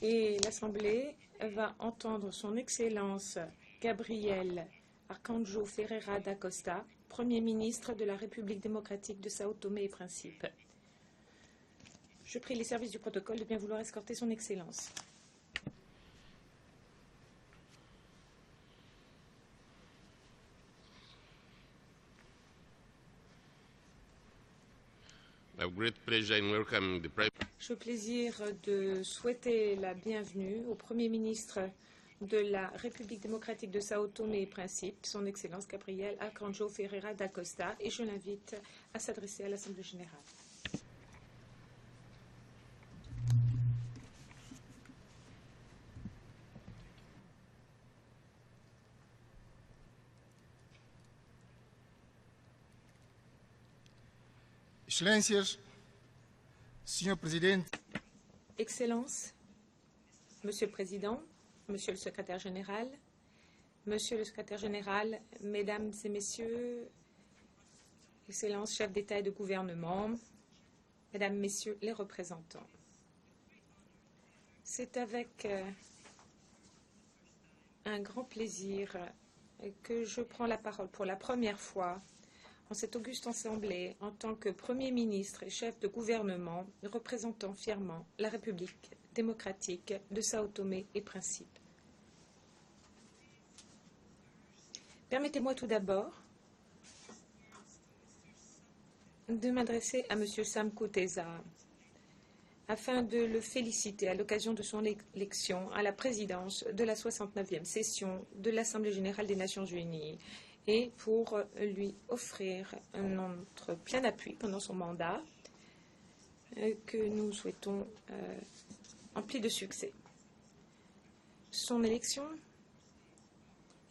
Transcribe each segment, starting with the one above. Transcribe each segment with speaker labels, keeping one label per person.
Speaker 1: Et l'Assemblée va entendre son Excellence Gabriel Arcanjo Ferreira da Costa, Premier ministre de la République démocratique de Sao Tomé et Principe. Je prie les services du protocole de bien vouloir escorter son Excellence.
Speaker 2: J'ai le plaisir de souhaiter la bienvenue au Premier ministre de la République démocratique de Sao Tomé et Principe, son Excellence Gabriel Arcanjo Ferreira da Costa, et je l'invite à s'adresser à l'Assemblée générale.
Speaker 3: Excelências, Senhor Presidente.
Speaker 2: Excellences, Monsieur le Président, Monsieur le Secrétaire général, Mesdames et Messieurs, Excellences, chefs d'État et de gouvernement, Mesdames, Messieurs les représentants. C'est avec un grand plaisir que je prends la parole pour la première fois en cette auguste assemblée en tant que Premier ministre et chef de gouvernement représentant fièrement la République démocratique de Sao Tomé et Principe. Permettez-moi tout d'abord de m'adresser à M. Sam Kutesa afin de le féliciter à l'occasion de son élection à la présidence de la 69e session de l'Assemblée générale des Nations unies et pour lui offrir notre plein appui pendant son mandat que nous souhaitons empli de succès. Son élection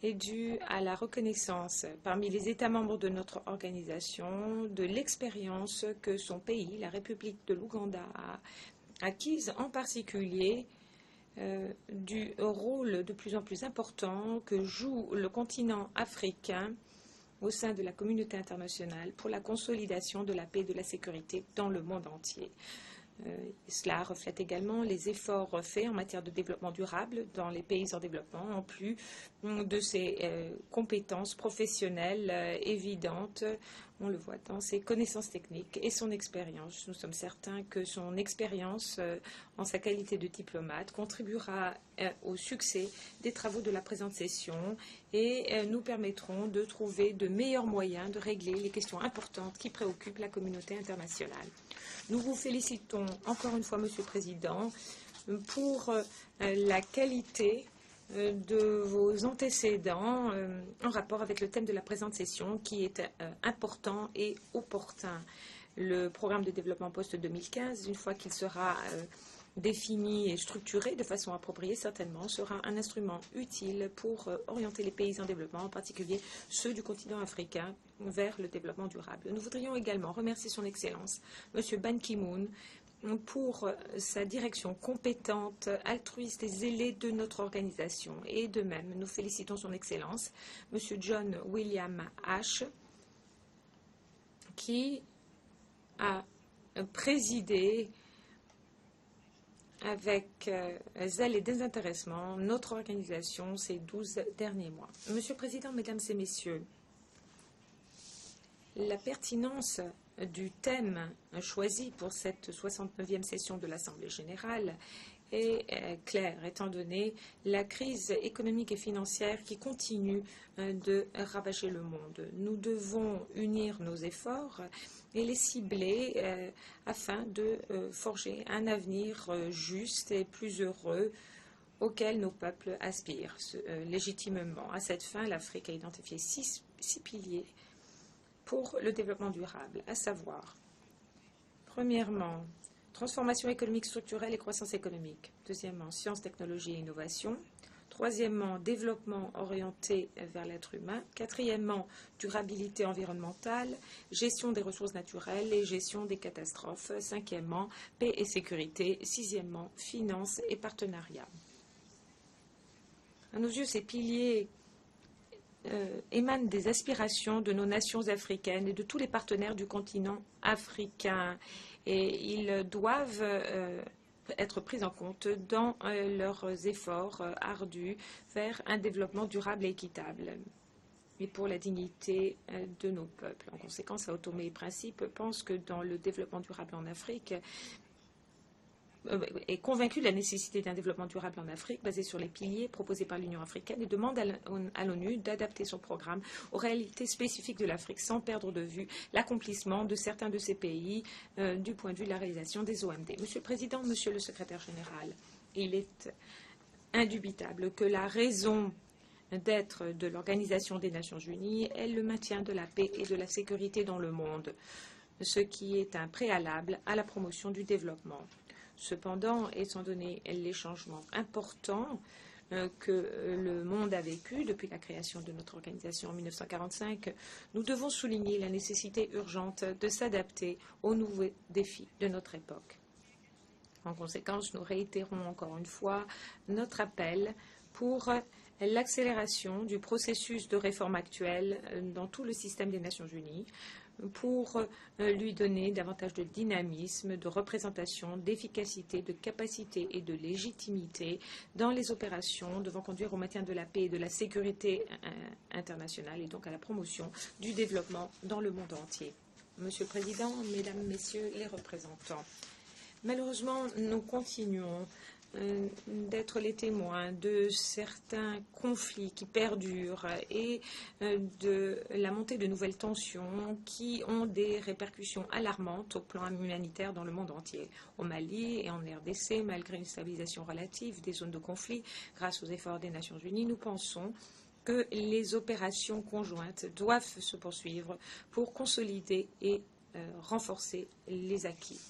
Speaker 2: est due à la reconnaissance parmi les États membres de notre organisation de l'expérience que son pays, la République de l'Ouganda, a acquise en particulier du rôle de plus en plus important que joue le continent africain au sein de la communauté internationale pour la consolidation de la paix et de la sécurité dans le monde entier. Cela reflète également les efforts faits en matière de développement durable dans les pays en développement, en plus de ses compétences professionnelles évidentes. On le voit dans ses connaissances techniques et son expérience. Nous sommes certains que son expérience en sa qualité de diplomate contribuera au succès des travaux de la présente session et nous permettront de trouver de meilleurs moyens de régler les questions importantes qui préoccupent la communauté internationale. Nous vous félicitons encore une fois, Monsieur le Président, pour la qualité de vos antécédents en rapport avec le thème de la présente session qui est important et opportun. Le programme de développement post-2015, une fois qu'il sera défini et structuré de façon appropriée, certainement, sera un instrument utile pour orienter les pays en développement, en particulier ceux du continent africain, vers le développement durable. Nous voudrions également remercier son Excellence, M. Ban Ki-moon, pour sa direction compétente, altruiste et zélée de notre organisation. Et de même, nous félicitons son Excellence, M. John William Ash, qui a présidé avec zèle et désintéressement notre organisation ces 12 derniers mois. Monsieur le Président, Mesdames et Messieurs, la pertinence du thème choisi pour cette 69e session de l'Assemblée générale est claire, étant donné la crise économique et financière qui continue de ravager le monde. Nous devons unir nos efforts et les cibler afin de forger un avenir juste et plus heureux auquel nos peuples aspirent légitimement. À cette fin, l'Afrique a identifié six piliers pour le développement durable, à savoir, premièrement, transformation économique structurelle et croissance économique. Deuxièmement, sciences, technologies et innovation. Troisièmement, développement orienté vers l'être humain. Quatrièmement, durabilité environnementale, gestion des ressources naturelles et gestion des catastrophes. Cinquièmement, paix et sécurité. Sixièmement, finances et partenariats. À nos yeux, ces piliers émanent des aspirations de nos nations africaines et de tous les partenaires du continent africain. Et ils doivent
Speaker 1: être prises en compte dans leurs efforts ardus vers un développement durable et équitable et pour la dignité de nos peuples. En conséquence, Sao Tomé et Principe pense que dans le développement durable en Afrique, est convaincu de la nécessité d'un développement durable en Afrique basé sur les piliers proposés par l'Union africaine et demande à l'ONU d'adapter son programme aux réalités spécifiques de l'Afrique sans perdre de vue l'accomplissement de certains de ces pays du point de vue de la réalisation des OMD. Monsieur le Président, Monsieur le Secrétaire général, il est indubitable que la raison d'être de l'Organisation des Nations Unies est le maintien de la paix et de la sécurité dans le monde, ce qui est un préalable à la promotion du développement. Cependant, étant donné les changements importants que le monde a vécu depuis la création de notre organisation en 1945, nous devons souligner la nécessité urgente de s'adapter aux nouveaux défis de notre époque. En conséquence, nous réitérons encore une fois notre appel pour l'accélération du processus de réforme actuel dans tout le système des Nations Unies, pour lui donner davantage de dynamisme, de représentation, d'efficacité, de capacité et de légitimité dans les opérations devant conduire au maintien de la paix et de la sécurité internationale et donc à la promotion du développement dans le monde entier. Monsieur le Président, Mesdames, Messieurs les représentants, malheureusement, nous continuons d'être les témoins de certains conflits qui perdurent et de la montée de nouvelles tensions qui ont des répercussions alarmantes au plan humanitaire dans le monde entier. Au Mali et en RDC, malgré une stabilisation relative des zones de conflit grâce aux efforts des Nations Unies, nous pensons que les opérations conjointes doivent se poursuivre pour consolider et renforcer les acquis.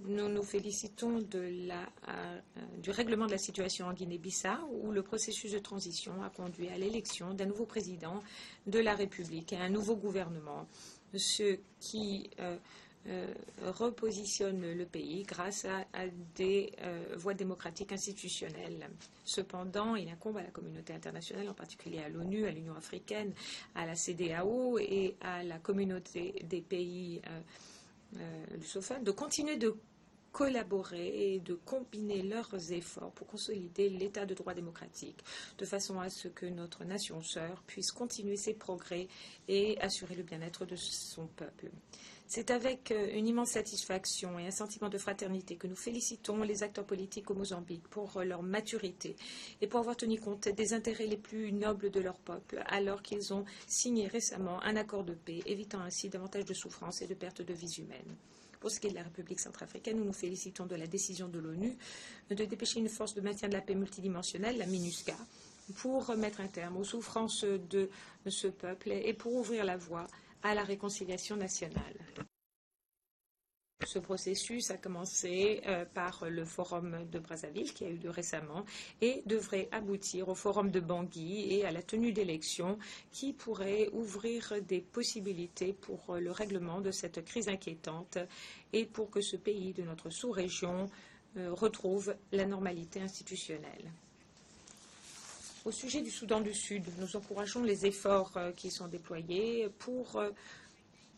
Speaker 1: Nous nous félicitons du règlement de la situation en Guinée-Bissau, où le processus de transition a conduit à l'élection d'un nouveau président de la République et un nouveau gouvernement, ce qui repositionne le pays grâce à des voies démocratiques institutionnelles. Cependant, il incombe à la communauté internationale, en particulier à l'ONU, à l'Union africaine, à la CEDEAO et à la communauté des pays lusophones, de continuer de collaborer et de combiner leurs efforts pour consolider l'état de droit démocratique, de façon à ce que notre nation sœur puisse continuer ses progrès et assurer le bien-être de son peuple. C'est avec une immense satisfaction et un sentiment de fraternité que nous félicitons les acteurs politiques au Mozambique pour leur maturité et pour avoir tenu compte des intérêts les plus nobles de leur peuple, alors qu'ils ont signé récemment un accord de paix, évitant ainsi davantage de souffrances et de pertes de vies humaines. Pour ce qui est de la République centrafricaine, nous nous félicitons de la décision de l'ONU de dépêcher une force de maintien de la paix multidimensionnelle, la MINUSCA, pour mettre un terme aux souffrances de ce peuple et pour ouvrir la voie à la réconciliation nationale. Ce processus a commencé par le forum de Brazzaville qui a eu lieu récemment et devrait aboutir au forum de Bangui et à la tenue d'élections qui pourraient ouvrir des possibilités pour le règlement de cette crise inquiétante et pour que ce pays de notre sous-région retrouve la normalité institutionnelle. Au sujet du Soudan du Sud, nous encourageons les efforts qui sont déployés pour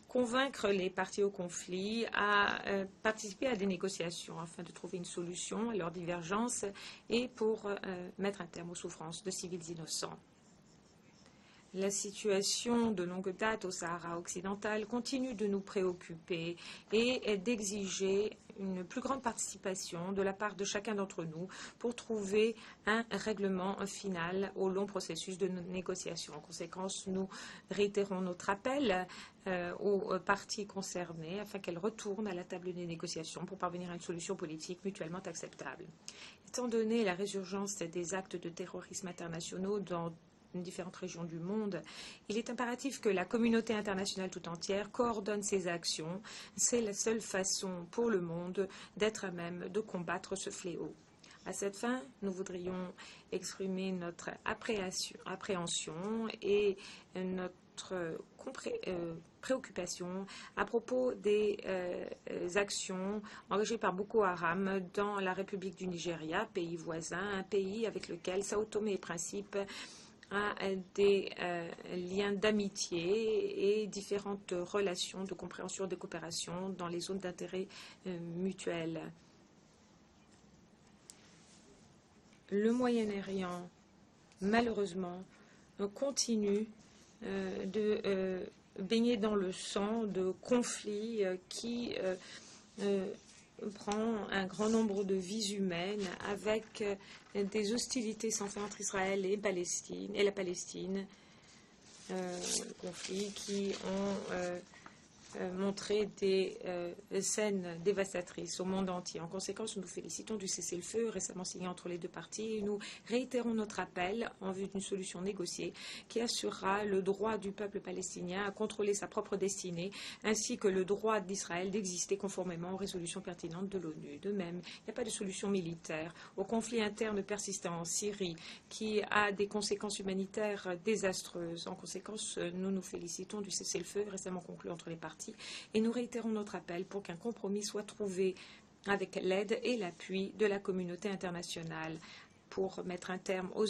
Speaker 1: convaincre les parties au conflit à participer à des négociations afin de trouver une solution à leurs divergences et pour mettre un terme aux souffrances de civils innocents. La situation de longue date au Sahara occidental continue de nous préoccuper et d'exiger une plus grande participation de la part de chacun d'entre nous pour trouver un règlement final au long processus de négociation. En conséquence, nous réitérons notre appel aux parties concernées afin qu'elles retournent à la table des négociations pour parvenir à une solution politique mutuellement acceptable. Étant donné la résurgence des actes de terrorisme internationaux dans différentes régions du monde, il est impératif que la communauté internationale tout entière coordonne ses actions. C'est la seule façon pour le monde d'être à même de combattre ce fléau. À cette fin, nous voudrions exprimer notre appréhension et notre préoccupation à propos des actions engagées par Boko Haram dans la République du Nigeria, pays voisin, un pays avec lequel Sao Tomé et Principe a des liens d'amitié et différentes relations de compréhension et de coopération dans les zones d'intérêt mutuel. le Moyen-Orient, malheureusement, continue de baigner dans le sang de conflits qui prend un grand nombre de vies humaines avec des hostilités sans fin entre Israël et la Palestine, conflits qui ont montré des scènes dévastatrices au monde entier. En conséquence, nous nous félicitons du cessez-le-feu récemment signé entre les deux parties et nous réitérons notre appel en vue d'une solution négociée qui assurera le droit du peuple palestinien à contrôler sa propre destinée ainsi que le droit d'Israël d'exister conformément aux résolutions pertinentes de l'ONU. De même, il n'y a pas de solution militaire au conflit interne persistant en Syrie qui a des conséquences humanitaires désastreuses. En conséquence, nous nous félicitons du cessez-le-feu récemment conclu entre les parties et nous réitérons notre appel pour qu'un compromis soit trouvé avec l'aide et l'appui de la communauté internationale pour mettre un terme aux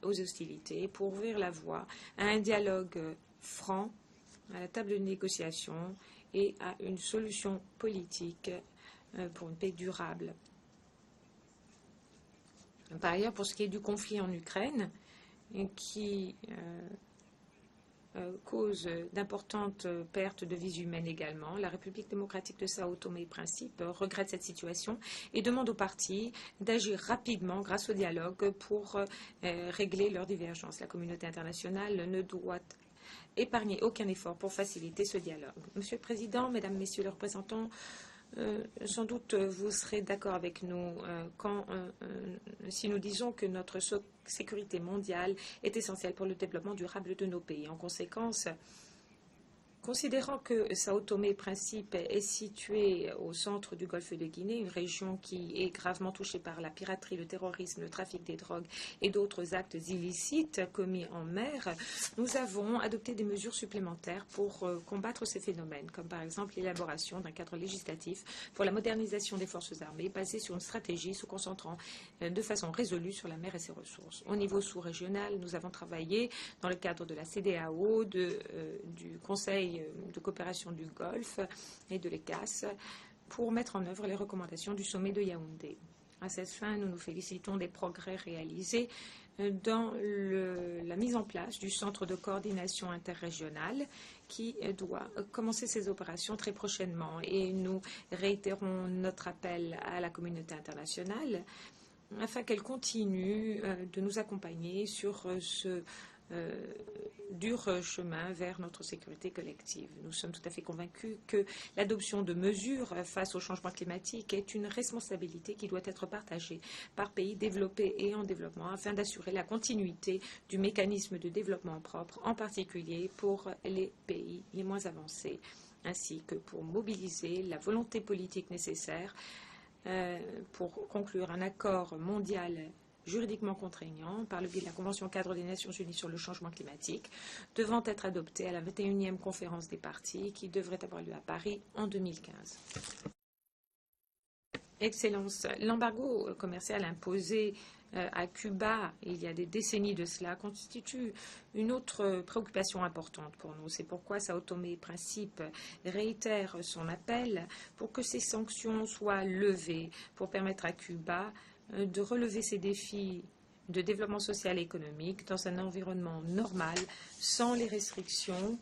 Speaker 1: hostilités, pour ouvrir la voie à un dialogue franc, à la table de négociation et à une solution politique pour une paix durable. Par ailleurs, pour ce qui est du conflit en Ukraine, qui cause d'importantes pertes de vies humaines également. La République démocratique de Sao Tomé et Principe regrette cette situation et demande aux partis d'agir rapidement grâce au dialogue pour régler leurs divergences. La communauté internationale ne doit épargner aucun effort pour faciliter ce dialogue. Monsieur le Président, Mesdames, Messieurs les représentants, sans doute vous serez d'accord avec nous si nous disons que notre sécurité mondiale est essentielle pour le développement durable de nos pays. En conséquence, considérant que Sao Tomé et Principe est situé au centre du golfe de Guinée, une région qui est gravement touchée par la piraterie, le terrorisme, le trafic des drogues et d'autres actes illicites commis en mer, nous avons adopté des mesures supplémentaires pour combattre ces phénomènes, comme par exemple l'élaboration d'un cadre législatif pour la modernisation des forces armées basé sur une stratégie se concentrant de façon résolue sur la mer et ses ressources. Au niveau sous-régional, nous avons travaillé dans le cadre de la CEDEAO, du Conseil de coopération du Golfe et de l'ECAS pour mettre en œuvre les recommandations du sommet de Yaoundé. À cette fin, nous nous félicitons des progrès réalisés dans la mise en place du centre de coordination interrégionale qui doit commencer ses opérations très prochainement. Et nous réitérons notre appel à la communauté internationale afin qu'elle continue de nous accompagner sur ce dur chemin vers notre sécurité collective. Nous sommes tout à fait convaincus que l'adoption de mesures face au changement climatique est une responsabilité qui doit être partagée par pays développés et en développement afin d'assurer la continuité du mécanisme de développement propre, en particulier pour les pays les moins avancés, ainsi que pour mobiliser la volonté politique nécessaire pour conclure un accord mondial juridiquement contraignant par le biais de la Convention cadre des Nations Unies sur le changement climatique, devant être adopté à la 21e conférence des parties qui devrait avoir lieu à Paris en 2015. Excellence, l'embargo commercial imposé à Cuba, il y a des décennies de cela, constitue une autre préoccupation importante pour nous. C'est pourquoi Sao Tomé et Principe réitère son appel pour que ces sanctions soient levées pour permettre à Cuba de relever ces défis de développement social et économique dans un environnement normal, sans les restrictions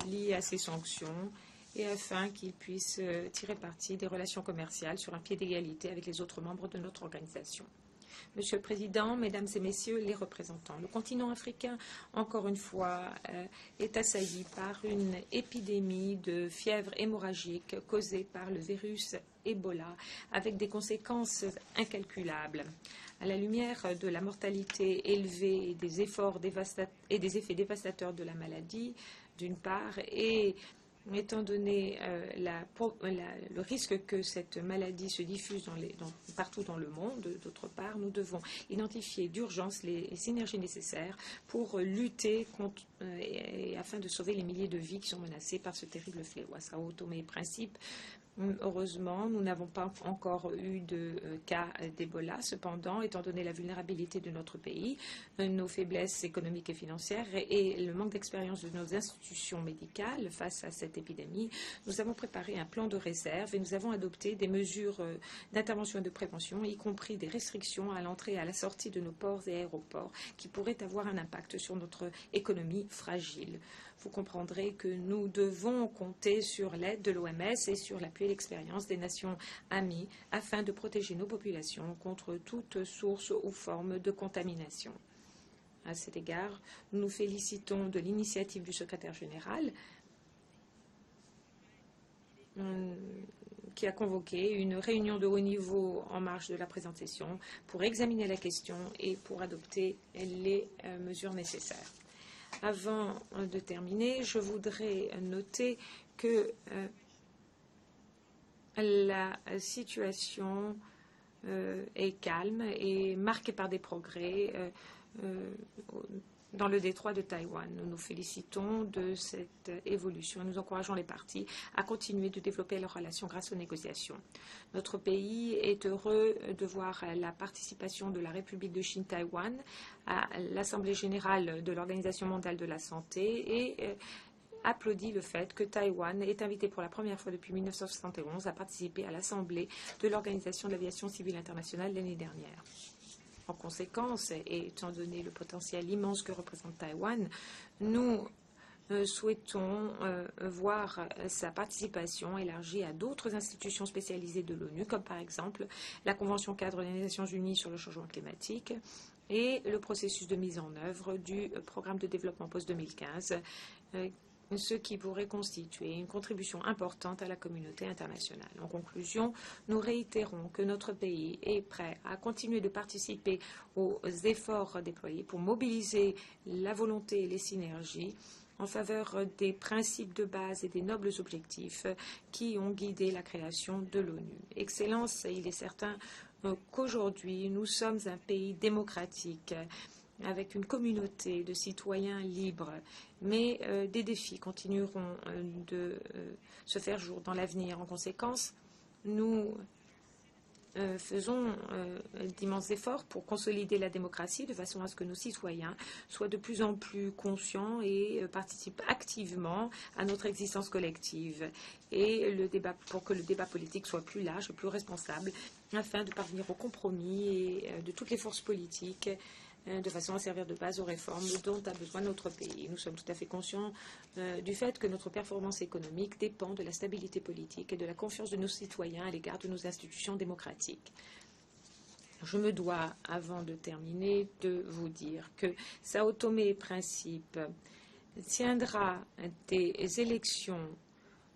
Speaker 1: liées à ces sanctions, et afin qu'ils puissent tirer parti des relations commerciales sur un pied d'égalité avec les autres membres de notre organisation. Monsieur le Président, Mesdames et Messieurs les représentants, le continent africain, encore une fois, est assailli par une épidémie de fièvre hémorragique causée par le virus Ebola, avec des conséquences incalculables. À la lumière de la mortalité élevée et des effets dévastateurs de la maladie, d'une part, et étant donné le risque que cette maladie se diffuse partout dans le monde, d'autre part, nous devons identifier d'urgence les synergies nécessaires pour lutter contre, afin de sauver les milliers de vies qui sont menacées par ce terrible fléau. À Sao Tomé et Principe, Heureusement, nous n'avons pas encore eu de cas d'Ebola. Cependant, étant donné la vulnérabilité de notre pays, nos faiblesses économiques et financières et le manque d'expérience de nos institutions médicales face à cette épidémie, nous avons préparé un plan de réserve et nous avons adopté des mesures d'intervention et de prévention, y compris des restrictions à l'entrée et à la sortie de nos ports et aéroports qui pourraient avoir un impact sur notre économie fragile. Vous comprendrez que nous devons compter sur l'aide de l'OMS et sur l'appui et l'expérience des nations amies afin de protéger nos populations contre toute source ou forme de contamination. À cet égard, nous nous félicitons de l'initiative du secrétaire général qui a convoqué une réunion de haut niveau en marge de la présente session pour examiner la question et pour adopter les mesures nécessaires. Avant de terminer, je voudrais noter que la situation est calme et marquée par des progrès dans le détroit de Taïwan. Nous nous félicitons de cette évolution et nous encourageons les parties à continuer de développer leurs relations grâce aux négociations. Notre pays est heureux de voir la participation de la République de Chine-Taïwan à l'Assemblée générale de l'Organisation mondiale de la santé et applaudit le fait que Taïwan est invité pour la première fois depuis 1971 à participer à l'Assemblée de l'Organisation de l'aviation civile internationale l'année dernière. En conséquence, et étant donné le potentiel immense que représente Taïwan, nous souhaitons voir sa participation élargie à d'autres institutions spécialisées de l'ONU, comme par exemple la Convention cadre des Nations Unies sur le changement climatique et le processus de mise en œuvre du programme de développement post-2015, ce qui pourrait constituer une contribution importante à la communauté internationale. En conclusion, nous réitérons que notre pays est prêt à continuer de participer aux efforts déployés pour mobiliser la volonté et les synergies en faveur des principes de base et des nobles objectifs qui ont guidé la création de l'ONU. Excellence, il est certain qu'aujourd'hui, nous sommes un pays démocratique avec une communauté de citoyens libres, mais des défis continueront de se faire jour dans l'avenir. En conséquence, nous faisons d'immenses efforts pour consolider la démocratie de façon à ce que nos citoyens soient de plus en plus conscients et participent activement à notre existence collective et pour que le débat politique soit plus large et plus responsable afin de parvenir au compromis et de toutes les forces politiques de façon à servir de base aux réformes dont a besoin notre pays. Nous sommes tout à fait conscients du fait que notre performance économique dépend de la stabilité politique et de la confiance de nos citoyens à l'égard de nos institutions démocratiques. Je me dois, avant de terminer, de vous dire que Sao Tomé et Principe tiendra des élections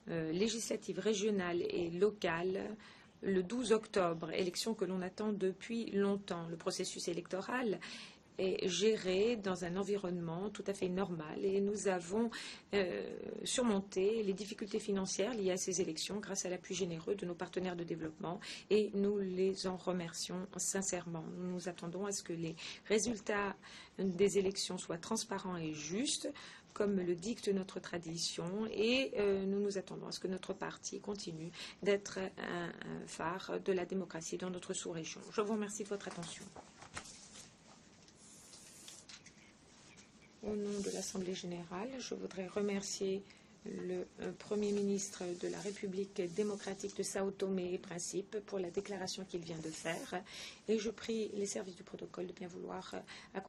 Speaker 1: législatives régionales et locales le 12 octobre, élection que l'on attend depuis longtemps. Le processus électoral est géré dans un environnement tout à fait normal et nous avons surmonté les difficultés financières liées à ces élections grâce à l'appui généreux de nos partenaires de développement et nous les en remercions sincèrement. Nous nous attendons à ce que les résultats des élections soient transparents et justes, comme le dicte notre tradition, et nous nous attendons à ce que notre parti continue d'être un phare de la démocratie dans notre sous-région. Je vous remercie de votre attention. Au nom de l'Assemblée générale, je voudrais remercier le Premier ministre de la République démocratique de Sao Tomé et Principe pour la déclaration qu'il vient de faire, et je prie les services du protocole de bien vouloir accompagner